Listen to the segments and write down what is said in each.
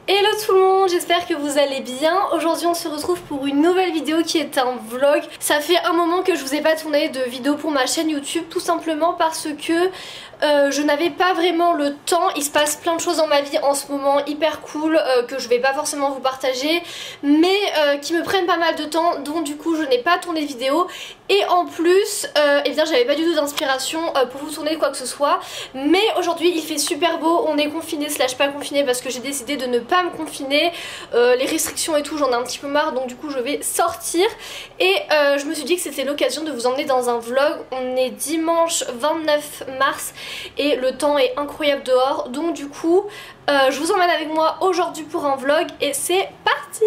Hello tout le monde, j'espère que vous allez bien. Aujourd'hui on se retrouve pour une nouvelle vidéo qui est un vlog. Ça fait un moment que je vous ai pas tourné de vidéo pour ma chaîne YouTube, tout simplement parce que je n'avais pas vraiment le temps. Il se passe plein de choses dans ma vie en ce moment hyper cool que je vais pas forcément vous partager, mais qui me prennent pas mal de temps, donc du coup je n'ai pas tourné de vidéo. Et en plus, eh bien j'avais pas du tout d'inspiration pour vous tourner quoi que ce soit. Mais aujourd'hui il fait super beau, on est confiné slash pas confiné parce que j'ai décidé de ne pas me confiner. Les restrictions et tout, j'en ai un petit peu marre, donc du coup je vais sortir. Et je me suis dit que c'était l'occasion de vous emmener dans un vlog. On est dimanche 29 mars et le temps est incroyable dehors. Donc du coup je vous emmène avec moi aujourd'hui pour un vlog et c'est parti.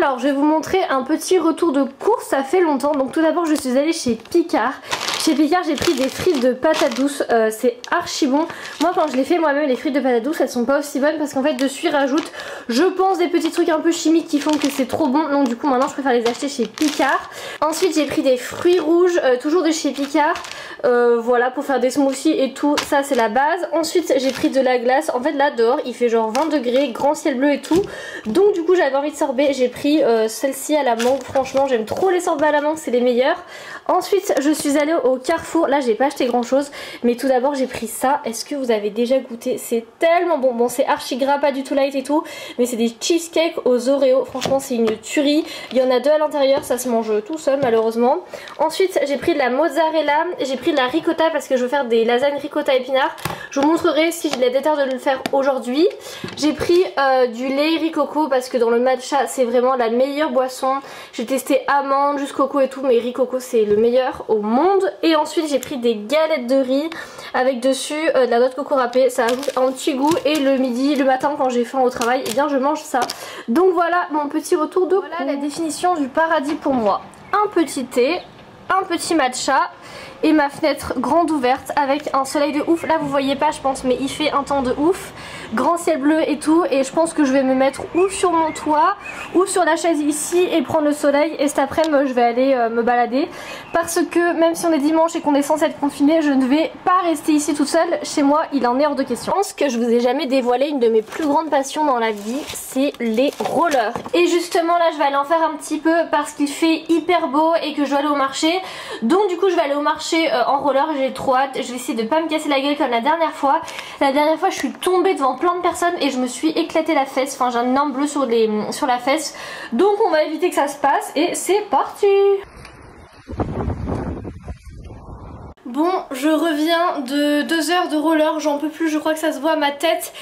Alors je vais vous montrer un petit retour de course, ça fait longtemps. Donc tout d'abord je suis allée chez Picard. Chez Picard j'ai pris des frites de patates douces, c'est archi bon. Moi quand je les fais moi-même les frites de patates douces elles sont pas aussi bonnes parce qu'en fait dessus ils rajoutent je pense des petits trucs un peu chimiques qui font que c'est trop bon. Donc du coup maintenant je préfère les acheter chez Picard. Ensuite j'ai pris des fruits rouges, toujours de chez Picard. Voilà pour faire des smoothies et tout, ça c'est la base. Ensuite j'ai pris de la glace, en fait là dehors il fait genre 20 degrés, grand ciel bleu et tout. Donc du coup j'avais envie de sorbet, j'ai pris celle-ci à la mangue, franchement j'aime trop les sorbets à la mangue, c'est les meilleurs. Ensuite je suis allée au Carrefour, là j'ai pas acheté grand chose, mais tout d'abord j'ai pris ça. Est-ce que vous avez déjà goûté? C'est tellement bon, bon c'est archi gras, pas du tout light et tout, mais c'est des cheesecakes aux Oreos, franchement c'est une tuerie. Il y en a deux à l'intérieur, ça se mange tout seul malheureusement. Ensuite j'ai pris de la mozzarella, j'ai pris de la ricotta parce que je veux faire des lasagnes ricotta épinards. Je vous montrerai si j'ai la déterre de le faire aujourd'hui. J'ai pris du lait riz coco parce que dans le matcha c'est vraiment la meilleure boisson. J'ai testé amande jusqu'au coco et tout, mais riz coco c'est le meilleur au monde. Et ensuite j'ai pris des galettes de riz avec dessus de la noix de coco râpée, ça ajoute un petit goût. Et le midi, le matin quand j'ai faim au travail, et bien je mange ça. Donc voilà mon petit retour de voilà la définition du paradis pour moi. Un petit thé, un petit matcha et ma fenêtre grande ouverte avec un soleil de ouf. Là vous voyez pas je pense, mais il fait un temps de ouf, grand ciel bleu et tout. Et je pense que je vais me mettre ou sur mon toit ou sur la chaise ici et prendre le soleil. Et cet après-midi je vais aller me balader parce que même si on est dimanche et qu'on est censé être confiné, je ne vais pas rester ici toute seule. Chez moi il en est hors de question. Je pense que je vous ai jamais dévoilé une de mes plus grandes passions dans la vie, c'est les rollers. Et justement là je vais aller en faire un petit peu parce qu'il fait hyper beau et que je dois aller au marché. Donc du coup je vais aller au marché en roller, j'ai trop hâte. Je vais essayer de pas me casser la gueule comme la dernière fois. La dernière fois je suis tombée devant plein de personnes et je me suis éclaté la fesse. Enfin j'ai un énorme bleu sur la fesse. Donc on va éviter que ça se passe et c'est parti. Bon, je reviens de 2 heures de roller, j'en peux plus, je crois que ça se voit à ma tête.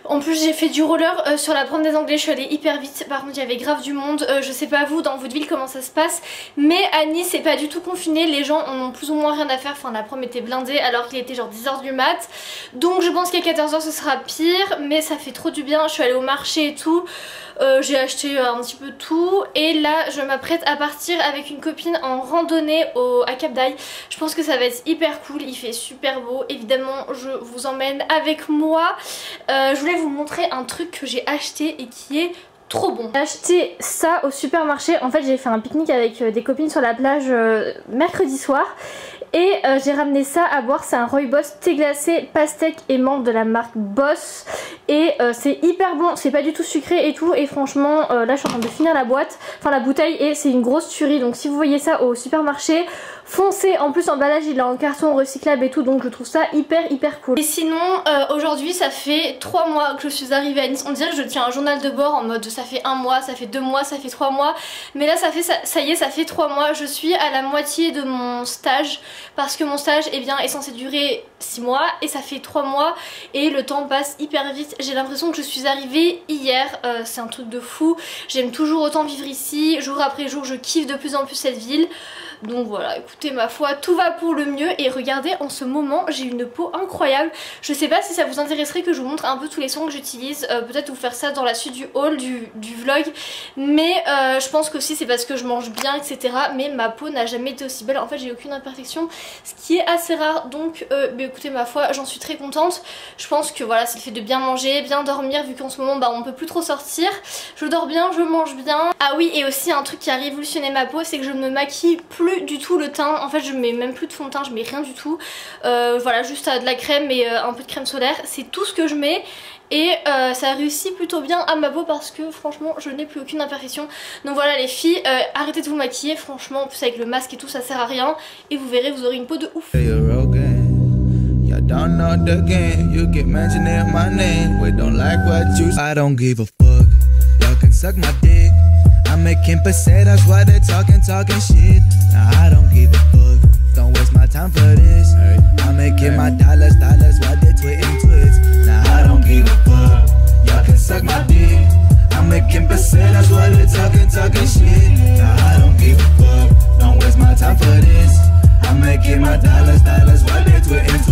En plus j'ai fait du roller sur la promenade des Anglais, je suis allée hyper vite, par contre il y avait grave du monde. Je sais pas vous, dans votre ville comment ça se passe, mais à Nice c'est pas du tout confiné, les gens en ont plus ou moins rien à faire. Enfin la prom était blindée alors qu'il était genre 10h du mat. Donc je pense qu'à 14h ce sera pire, mais ça fait trop du bien. Je suis allée au marché et tout, j'ai acheté un petit peu tout. Et là je m'apprête à partir avec une copine en randonnée à Cap d'Aille. Je pense que ça va être hyper cool, il fait super beau. Évidemment je vous emmène avec moi. Je voulais vous montrer un truc que j'ai acheté et qui est trop bon. J'ai acheté ça au supermarché. En fait j'ai fait un pique-nique avec des copines sur la plage mercredi soir. Et j'ai ramené ça à boire, c'est un rooibos thé glacé, pastèque et menthe de la marque Boss. Et c'est hyper bon, c'est pas du tout sucré et tout. Et franchement là je suis en train de finir la boîte, enfin la bouteille, et c'est une grosse tuerie. Donc si vous voyez ça au supermarché, foncez. En plus l'emballage il est en carton recyclable et tout, donc je trouve ça hyper cool. Et sinon aujourd'hui ça fait 3 mois que je suis arrivée à Nice. On dirait que je tiens un journal de bord en mode ça fait 1 mois, ça fait 2 mois, ça fait 3 mois. Mais là ça y est, ça fait 3 mois. Je suis à la moitié de mon stage parce que mon stage est censé durer 6 mois et ça fait 3 mois et le temps passe hyper vite. J'ai l'impression que je suis arrivée hier, c'est un truc de fou. J'aime toujours autant vivre ici, jour après jour je kiffe de plus en plus cette ville. Donc voilà, écoutez, ma foi, tout va pour le mieux. Et regardez, en ce moment j'ai une peau incroyable. Je sais pas si ça vous intéresserait que je vous montre un peu tous les soins que j'utilise, peut-être vous faire ça dans la suite du haul du vlog. Mais je pense qu'aussi c'est parce que je mange bien, etc. Mais ma peau n'a jamais été aussi belle. En fait j'ai aucune imperfection, ce qui est assez rare. Donc écoutez, ma foi, j'en suis très contente. Je pense que voilà, c'est le fait de bien manger, bien dormir, vu qu'en ce moment on peut plus trop sortir. Je dors bien, je mange bien. Ah oui, et aussi un truc qui a révolutionné ma peau, c'est que je ne me maquille plus plus du tout le teint. En fait je mets même plus de fond de teint, je mets rien du tout. Voilà, juste de la crème et un peu de crème solaire, c'est tout ce que je mets. Et ça réussit plutôt bien à ma peau parce que franchement je n'ai plus aucune imperfection. Donc voilà les filles, arrêtez de vous maquiller, franchement en plus avec le masque et tout ça sert à rien. Et vous verrez, vous aurez une peau de ouf. Don't know the game, you keep mentioning my name. We don't like what you say. I don't give a fuck. Y'all can suck my dick. I'm making pesetas while they talking shit. Nah, I don't give a fuck. Don't waste my time for this. I'm making my dollars while they tweets. Nah, I don't give a fuck. Y'all can suck my dick. I'm making pesetas while they talking shit. Nah, I don't give a fuck. Don't waste my time for this. I'm making my dollars while they tweets.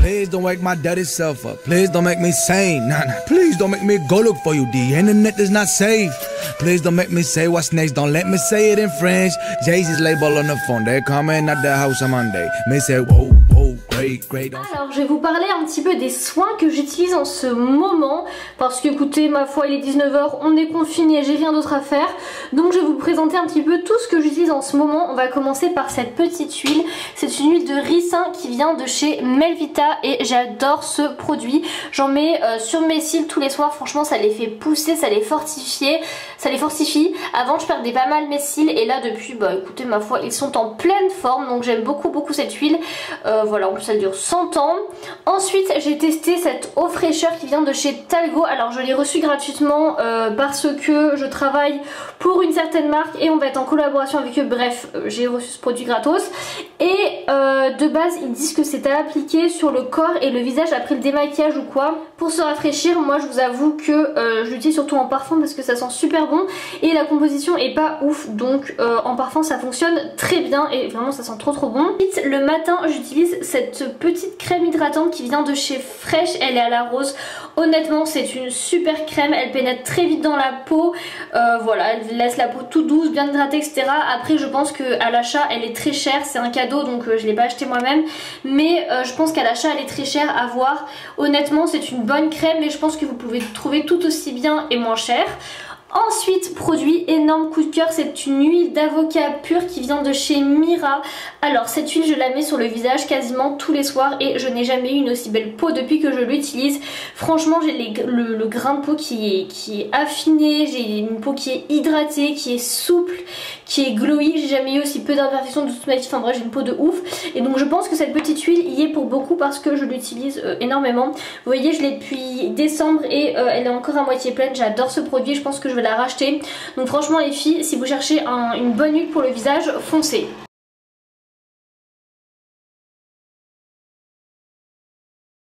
Please don't wake my dirty self up. Please don't make me sane. Nah. Please don't make me go look for you. The internet is not safe. Please don't make me say what's next. Don't let me say it in French. Jay-Z's label on the phone. They're coming at the house on Monday. Me say whoa, whoa, great, great. Alors je vais vous parler un petit peu des soins que j'utilise en ce moment. Parce que écoutez, ma foi il est 19 h, on est confiné, j'ai rien d'autre à faire. Donc je vais vous présenter un petit peu tout ce que j'utilise en ce moment. On va commencer par cette petite huile. C'est une huile de ricin qui vient de chez Melvita. Et j'adore ce produit. J'en mets sur mes cils tous les soirs. Franchement ça les fait pousser, ça les fortifie. Avant je perdais pas mal mes cils. Et là depuis, bah écoutez ma foi, ils sont en pleine forme. Donc j'aime beaucoup cette huile. Voilà, en plus elle dure 100 ans. Ensuite j'ai testé cette eau fraîcheur qui vient de chez Talgo. Alors je l'ai reçue gratuitement parce que je travaille pour une certaine marque. Et on va être en collaboration avec eux. Bref, j'ai reçu ce produit gratos. Et de base ils disent que c'est à appliquer sur le corps et le visage après le démaquillage ou quoi pour se rafraîchir. Moi je vous avoue que je l'utilise surtout en parfum parce que ça sent super bon et la composition est pas ouf, donc en parfum ça fonctionne très bien et vraiment ça sent trop bon. Ensuite le matin j'utilise cette petite crème hydratante qui vient de chez Fresh, elle est à la rose. Honnêtement c'est une super crème, elle pénètre très vite dans la peau, voilà, elle laisse la peau toute douce, bien hydratée etc. Après je pense qu'à l'achat elle est très chère, c'est un cadeau donc je l'ai pas acheté moi-même, mais je pense qu'à l'achat elle est très chère à voir. Honnêtement c'est une bonne crème mais je pense que vous pouvez trouver tout aussi bien et moins cher. Ensuite, produit énorme coup de cœur, c'est une huile d'avocat pure qui vient de chez Mira. Alors cette huile je la mets sur le visage quasiment tous les soirs et je n'ai jamais eu une aussi belle peau depuis que je l'utilise. Franchement j'ai le grain de peau qui est affiné, j'ai une peau qui est hydratée, qui est souple, qui est glowy. J'ai jamais eu aussi peu d'imperfections de toute ma vie, enfin bref j'ai une peau de ouf. Et donc je pense que cette petite huile y est pour beaucoup parce que je l'utilise énormément. Vous voyez je l'ai depuis décembre et elle est encore à moitié pleine, j'adore ce produit, je pense que je vais la racheter. Donc franchement les filles, si vous cherchez une bonne huile pour le visage, foncez.